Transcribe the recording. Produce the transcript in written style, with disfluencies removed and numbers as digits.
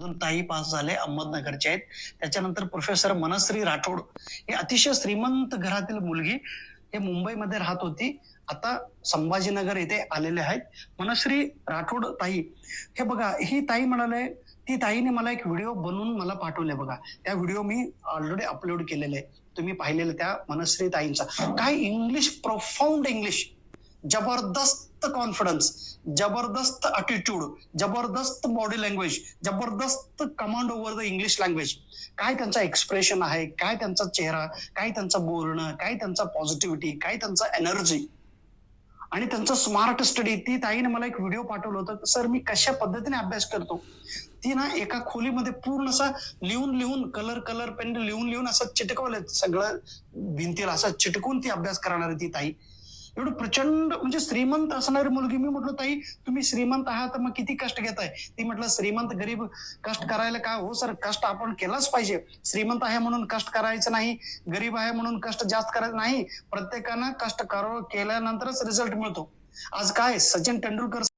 ताई पास झाले, अहमदनगरचे आहेत. त्याच्यानंतर प्रोफेसर मनश्री राठोड ही अतिशय श्रीमंत घरातील मुलगी हे मुंबईमध्ये राहत होती. आता संभाजीनगर येथे आलेले आहेत. मनश्री राठोड ताई, हे बघा ही ताई म्हणाले, ती ताईने मला एक व्हिडिओ बनवून मला पाठवले बघा. त्या व्हिडिओ मी ऑलरेडी अपलोड केलेले आहे. तुम्ही पाहिलेलं त्या मनश्री ताईंचा. काय इंग्लिश, प्रोफाऊंड इंग्लिश, जबरदस्त कॉन्फिडन्स, जबरदस्त अटिट्यूड, जबरदस्त बॉडी लँग्वेज, जबरदस्त command over the English language. काय त्यांचा एक्सप्रेशन आहे, काय त्यांचा चेहरा, काय त्यांचं बोलणं, काय त्यांचा पॉझिटिव्हिटी, काय त्यांचा एनर्जी आणि त्यांचं स्मार्ट स्टडी. ती ताईने मला एक व्हिडिओ पाठवलं होतं. सर मी कशा पद्धतीने अभ्यास करतो. ती ना एका खोलीमध्ये पूर्ण असं लिहून लिहून कलर पेन लिहून लिहून असं चिटकवलंय सगळं भिंतीला, असं चिटकून ती अभ्यास करणारी ती ताई. एवढं प्रचंड म्हणजे श्रीमंत असणारी मुलगी. मी म्हटलं ताई तुम्ही श्रीमंत आहात तर मग किती कष्ट घेताय. ती म्हटलं श्रीमंत गरीब कष्ट करायला काय हो सर, कष्ट आपण केलाच पाहिजे. श्रीमंत आहे म्हणून कष्ट करायचं नाही, गरीब आहे म्हणून कष्ट जास्त करायचं नाही. प्रत्येकानं कष्ट केल्यानंतरच रिझल्ट मिळतो. आज काय सचिन तेंडुलकर